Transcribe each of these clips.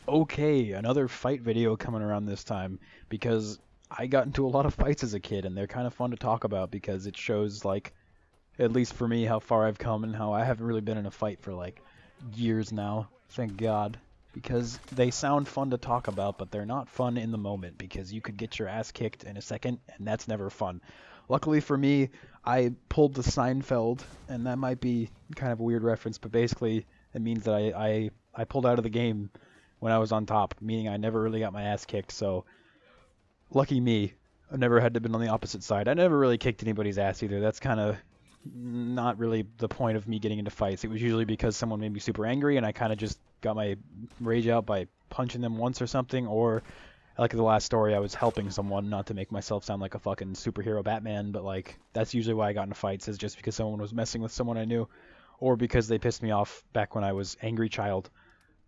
Okay, another fight video coming around this time because I got into a lot of fights as a kid and they're kind of fun to talk about because it shows like at least for me how far I've come and how I haven't really been in a fight for like years now. Thank God. Because they sound fun to talk about, but they're not fun in the moment because you could get your ass kicked in a second and that's never fun. Luckily for me, I pulled the Seinfeld, and that might be kind of a weird reference, but basically it means that I pulled out of the game when I was on top, meaning I never really got my ass kicked. So lucky me. I never had to been on the opposite side. I never really kicked anybody's ass either. That's kind of not really the point of me getting into fights. It was usually because someone made me super angry and I kind of just got my rage out by punching them once or something. Or like the last story, I was helping someone, not to make myself sound like a fucking superhero Batman, but like that's usually why I got into fights, is just because someone was messing with someone I knew, or because they pissed me off back when I was angry child.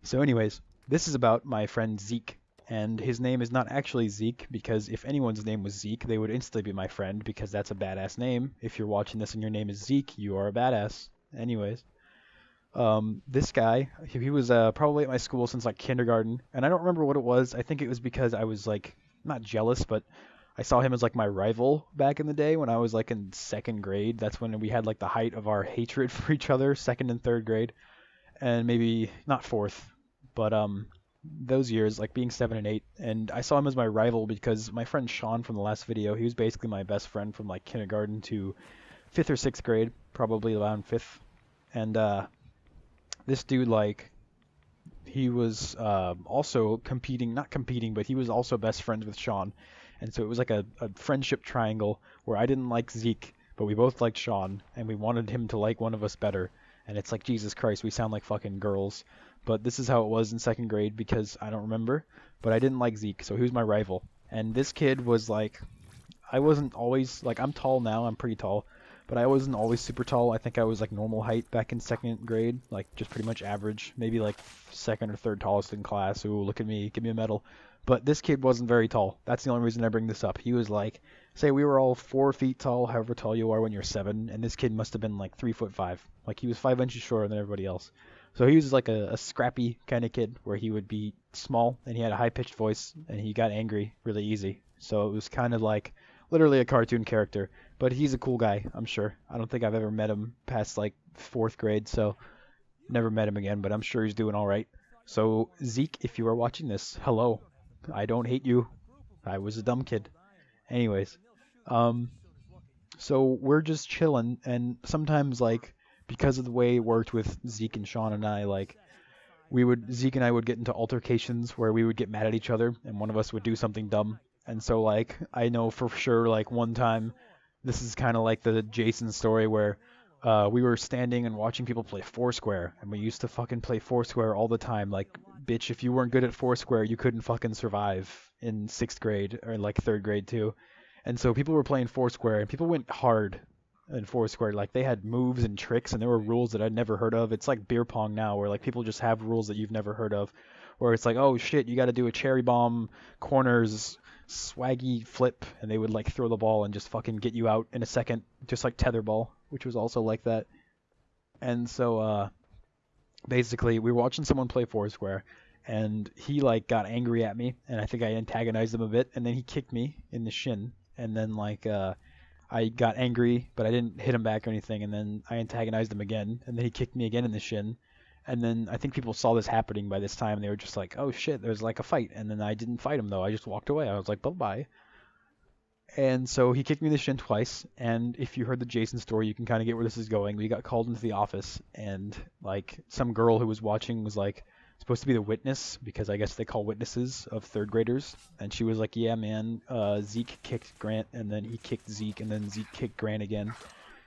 So, anyways, this is about my friend Zeke. And his name is not actually Zeke, because if anyone's name was Zeke, they would instantly be my friend, because that's a badass name. If you're watching this and your name is Zeke, you are a badass. Anyways, this guy, he was probably at my school since like kindergarten, and I don't remember what it was. I think it was because I was like, not jealous, but I saw him as like my rival back in the day when I was like in second grade. That's when we had like the height of our hatred for each other, second and third grade, and maybe not fourth, but those years, like being 7 and 8, and I saw him as my rival because my friend Sean from the last video, he was basically my best friend from like kindergarten to fifth or sixth grade, probably around fifth. And this dude, like, he was also competing, not competing, but he was also best friends with Sean. And so it was like a friendship triangle where I didn't like Zeke, but we both liked Sean, and we wanted him to like one of us better. And it's like, Jesus Christ, we sound like fucking girls. But this is how it was in second grade because I don't remember. But I didn't like Zeke, so he was my rival. And this kid was like, I wasn't always, like, I'm tall now, I'm pretty tall, but I wasn't always super tall. I think I was like normal height back in second grade, like just pretty much average, maybe like second or third tallest in class. Ooh, look at me, give me a medal. But this kid wasn't very tall. That's the only reason I bring this up. He was like, say we were all 4 feet tall, however tall you are when you're seven, and this kid must have been like 3 foot five. Like he was 5 inches shorter than everybody else. So he was like a scrappy kind of kid where he would be small and he had a high pitched voice and he got angry really easy. So it was kind of like literally a cartoon character. But he's a cool guy, I'm sure. I don't think I've ever met him past like fourth grade, so never met him again, but I'm sure he's doing all right. So Zeke, if you are watching this, hello. I don't hate you. I was a dumb kid. Anyways, um, so we're just chilling, and sometimes like because of the way it worked with Zeke and Sean and I, like Zeke and I would get into altercations where we would get mad at each other, and one of us would do something dumb. And so like I know for sure like one time, this is kind of like the Jason story where we were standing and watching people play Foursquare, and we used to fucking play Foursquare all the time. Like, bitch, if you weren't good at Foursquare, you couldn't fucking survive in sixth grade or like third grade too. And so people were playing Foursquare, and people went hard in Foursquare. Like they had moves and tricks, and there were rules that I'd never heard of. It's like beer pong now, where like people just have rules that you've never heard of, where it's like, oh shit, you got to do a cherry bomb corners swaggy flip, and they would like throw the ball and just fucking get you out in a second, just like tetherball, which was also like that. And so basically, we were watching someone play Foursquare, and he like got angry at me, and I think I antagonized him a bit, and then he kicked me in the shin, and then like I got angry, but I didn't hit him back or anything, and then I antagonized him again, and then he kicked me again in the shin. And then I think people saw this happening by this time, and they were just like, "Oh shit, there's like a fight." And then I didn't fight him though. I just walked away. I was like, "Bye bye." And so he kicked me in the shin twice. And if you heard the Jason story, you can kind of get where this is going. We got called into the office, and like some girl who was watching was like supposed to be the witness because I guess they call witnesses of third graders. And she was like, "Yeah, man, Zeke kicked Grant, and then he kicked Zeke, and then Zeke kicked Grant again.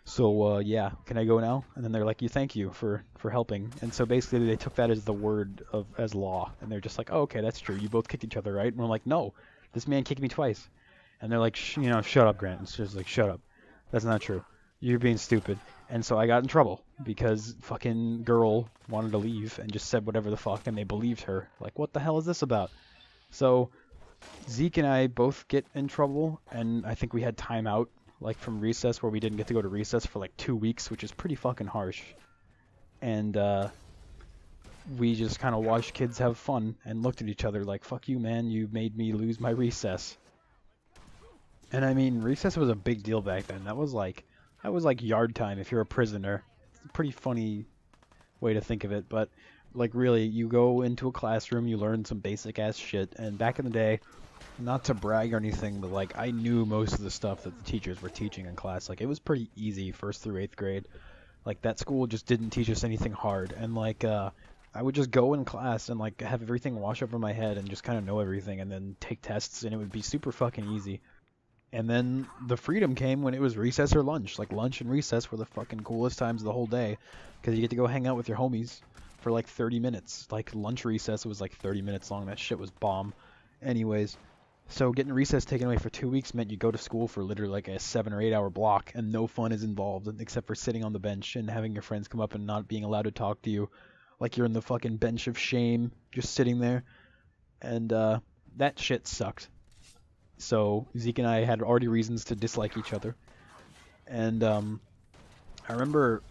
So yeah, can I go now?" And then they're like, "You thank you for helping." And so basically they took that as the word of as law, and they're just like, "Oh, okay, that's true. You both kicked each other, right?" And we're like, "No, this man kicked me twice." And they're like, shut up, Grant." It's just like, "Shut up. That's not true. You're being stupid." And so I got in trouble because fucking girl wanted to leave and just said whatever the fuck, and they believed her. Like, what the hell is this about? So Zeke and I both get in trouble, and I think we had time out, like from recess, where we didn't get to go to recess for like 2 weeks, which is pretty fucking harsh. And we just kind of watched kids have fun and looked at each other like, fuck you, man, you made me lose my recess. And I mean, recess was a big deal back then. That was like yard time if you're a prisoner. It's a pretty funny way to think of it, but like really, you go into a classroom, you learn some basic ass shit, and back in the day, not to brag or anything, but like I knew most of the stuff that the teachers were teaching in class. Like it was pretty easy first through 8th grade. Like that school just didn't teach us anything hard, and like I would just go in class and like have everything wash over my head and just kind of know everything, and then take tests, and it would be super fucking easy. And then the freedom came when it was recess or lunch. Like lunch and recess were the fucking coolest times of the whole day, because you get to go hang out with your homies for like 30 minutes. Like lunch recess was like 30 minutes long. That shit was bomb. Anyways, so getting recess taken away for 2 weeks meant you go to school for literally like a 7 or 8 hour block, and no fun is involved except for sitting on the bench and having your friends come up and not being allowed to talk to you, like you're in the fucking bench of shame, just sitting there. And that shit sucked. So Zeke and I had already reasons to dislike each other. And I remember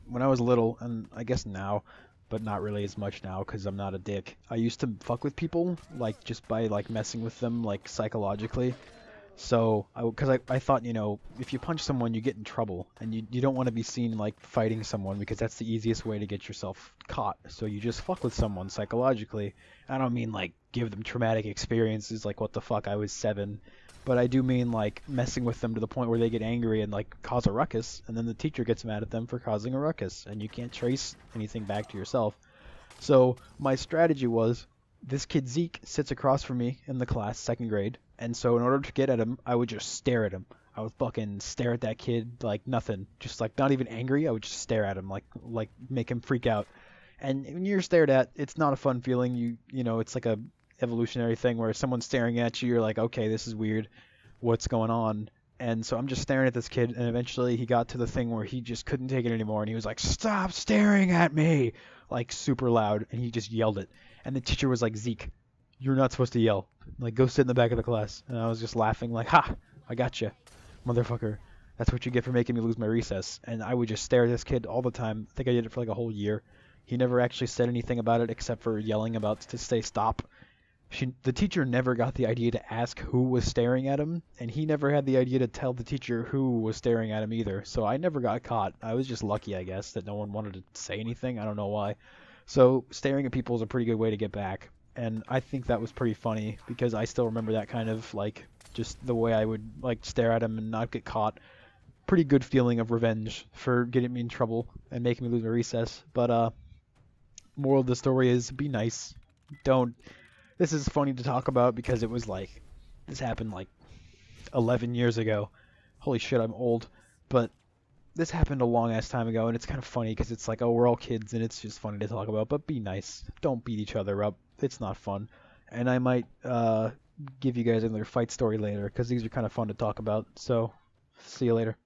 when I was little, and I guess now, but not really as much now because I'm not a dick. I used to fuck with people like just by like messing with them like psychologically. So, because I thought, if you punch someone, you get in trouble, and you don't want to be seen like fighting someone because that's the easiest way to get yourself caught. So you just fuck with someone psychologically. I don't mean like give them traumatic experiences like what the fuck, I was 7, but I do mean like messing with them to the point where they get angry and like cause a ruckus, and then the teacher gets mad at them for causing a ruckus, and you can't trace anything back to yourself. So my strategy was, this kid Zeke sits across from me in the class, 2nd grade, and so in order to get at him, I would just stare at him. I would fucking stare at that kid like nothing, just like not even angry. I would just stare at him like make him freak out. And when you're stared at, it's not a fun feeling. It's like a evolutionary thing where someone's staring at you, you're like, okay, this is weird. What's going on? And so I'm just staring at this kid, and eventually he got to the thing where he just couldn't take it anymore, and he was like, "Stop staring at me!" Like super loud, and he just yelled it. And the teacher was like, "Zeke, you're not supposed to yell. Like, go sit in the back of the class." And I was just laughing, like, "Ha! I got you, motherfucker. That's what you get for making me lose my recess." And I would just stare at this kid all the time. I think I did it for like a whole year. He never actually said anything about it except for yelling about to say stop. The teacher never got the idea to ask who was staring at him, and he never had the idea to tell the teacher who was staring at him either. So I never got caught. I was just lucky, I guess, that no one wanted to say anything. I don't know why. So staring at people is a pretty good way to get back, and I think that was pretty funny because I still remember that kind of like just the way I would like stare at him and not get caught. Pretty good feeling of revenge for getting me in trouble and making me lose my recess. But moral of the story is, be nice. Don't. This is funny to talk about because it was like this happened like 11 years ago. Holy shit, I'm old. But this happened a long ass time ago, and it's kind of funny because it's like, oh, we're all kids, and it's just funny to talk about. But be nice. Don't beat each other up. It's not fun. And I might give you guys another fight story later because these are kind of fun to talk about. So, see you later.